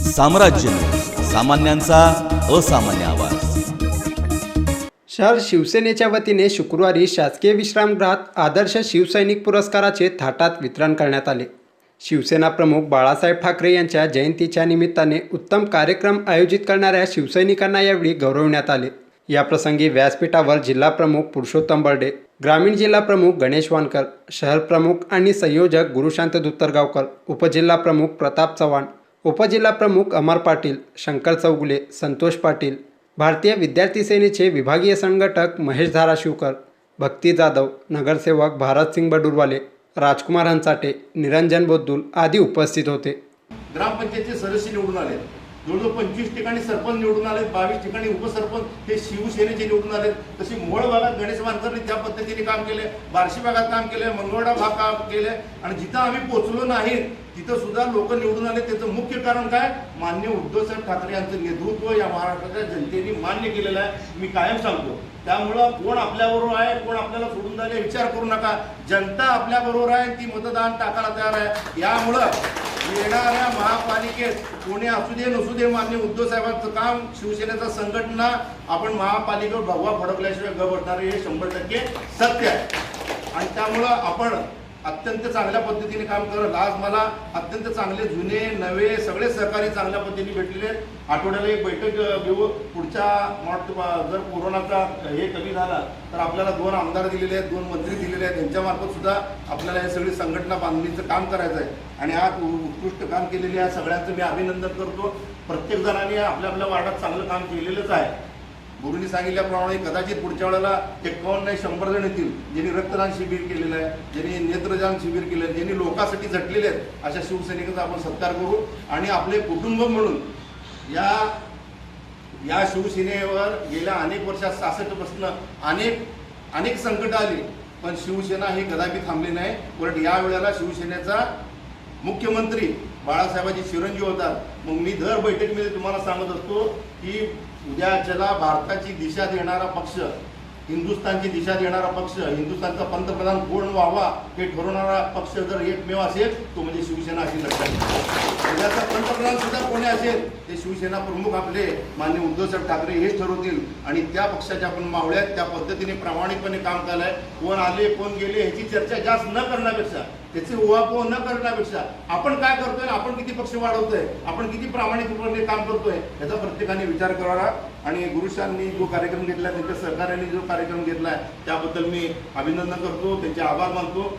साम्राज्य न्यूज, सामान्यांचा असामान्य आवाज। शहर शिवसेनेच्या वतीने शुक्रवारी शासकीय विश्रामगृहात आदर्श शिवसैनिक पुरस्काराचे थाटात वितरण करण्यात आले। शिवसेना प्रमुख बाळासाहेब ठाकरे यांच्या जयंतीच्या निमित्ताने उत्तम कार्यक्रम आयोजित करणाऱ्या शिवसैनिकांना यावेळी गौरवण्यात आले। याप्रसंगी व्यासपीठावर जिल्हा प्रमुख पुरुषोत्तम बर्डे, ग्रामीण जिल्हा प्रमुख गणेश वानकर, शहर प्रमुख आणि संयोजक गुरुशांत दुत्तरगावकर, उपजिल्हा प्रमुख प्रताप चव्हाण, उपजिल्हा प्रमुख अमर पाटील, शंकर चौगुले, संतोष पाटील, भारतीय विद्यार्थी सेनेचे विभागीय संघटक महेश धाराशिवकर, भक्ती जाधव, नगरसेवक भारत सिंग बडुरवाले, राजकुमार हंचाटे, निरंजन बोद्दुल आदी उपस्थित होते। ग्रामपंचायतचे सदस्य निवडून आले, जवळजवळ 25 ठिकाणी सरपंच निवडून आले, 22 ठिकाणी उपसरपंच हे शिवसेनेचे निवडून आले। तशी मोळ भागात गणेश वानकरने त्या पद्धतीने काम केले, बार्शी भागात काम केले, मंगळवेढा भाग काम केले आणि जिथं आम्ही पोहोचलो नाही तिथं सुद्धा लोक निवडून आले। त्याचं मुख्य कारण काय? मान्य उद्धवसाहेब ठाकरे यांचं नेतृत्व या महाराष्ट्राच्या जनतेने मान्य केलेलं आहे। मी कायम सांगतो, त्यामुळं कोण आपल्याबरोबर आहे, कोण आपल्याला सोडून जाणे विचार करू नका। जनता आपल्याबरोबर आहे, ती मतदान टाकायला तयार आहे। यामुळं येणाऱ्या महापालिकेत कोणी असू दे नसू दे, मान्य उद्धव साहेबांचं काम, शिवसेनेचा संघटना, आपण महापालिकेवर भगवा फडकल्याशिवाय ग बसणार हे 100% सत्य आहे। आणि त्यामुळं आपण अत्यंत चांगल्या पद्धतीने काम करत, आज मला अत्यंत चांगले जुने नवे सगळे सहकारी चांगल्या पद्धतीने भेटलेले आहेत। आठवड्याला एक बैठक घेऊ, पुढच्या जर कोरोनाचा हे कमी झाला तर आपल्याला 2 आमदार दिलेले आहेत, 2 मंत्री दिलेले आहेत, त्यांच्यामार्फत सुद्धा आपल्याला हे सगळी संघटना बांधणीचं काम करायचं आहे। आणि आज उत्कृष्ट काम केलेले आहे, सगळ्यांचं मी अभिनंदन करतो। प्रत्येक जणांनी आपल्या आपल्या वार्डात चांगलं काम केलेलंच आहे। गुरुंनी सांगितल्याप्रमाणे कदाचित पुढच्या वेळेला 51 नाही 100 जण येतील, ज्यांनी रक्तदान शिबिर केलेलं आहे, ज्यांनी नेत्रदान शिबिर केलं आहे, ज्यांनी लोकांसाठी झटलेले आहेत, अशा शिवसैनिकांचा आपण सत्कार करू। आणि आपले कुटुंब म्हणून या शिवसेनेवर गेल्या अनेक वर्षात 66 पासून अनेक संकट आली, पण शिवसेना ही कदापि थांबली नाही। उलट या वेळेला शिवसेनेचा मुख्यमंत्री बाळासाहेबांचे चिरंजीव होतात। मग मी दर बैठकीमध्ये तुम्हाला सांगत असतो की उद्याच्याला भारताची दिशा देणारा पक्ष, हिंदुस्थानची दिशा देणारा पक्ष, हिंदुस्थानचा पंतप्रधान कोण व्हावा हे ठरवणारा पक्ष जर एकमेव असेल तो म्हणजे शिवसेना अशी लक्षात घ्या। उद्याचा पंतप्रधान सुद्धा कोणी असेल ते शिवसेना प्रमुख आपले माननीय उद्धवसाहेब ठाकरे हेच ठरवतील। आणि त्या पक्षाच्या आपण मावळ्यात त्या पद्धतीने प्रामाणिकपणे काम केलंय। कोण आले कोण गेले ह्याची चर्चा जास्त न करण्यापेक्षा, त्याचे उहापोह न करण्यापेक्षा आपण काय करतोय, आपण किती पक्ष वाढवतोय, आपण किती प्रामाणिकपणे काम करतोय याचा प्रत्येकाने विचार करावा। आणि गुरुशांनी जो कार्यक्रम घेतला, त्यांच्या सहकार्याने जो कार्यक्रम घेतलाय त्याबद्दल मी अभिनंदन करतो, त्यांचे आभार मानतो।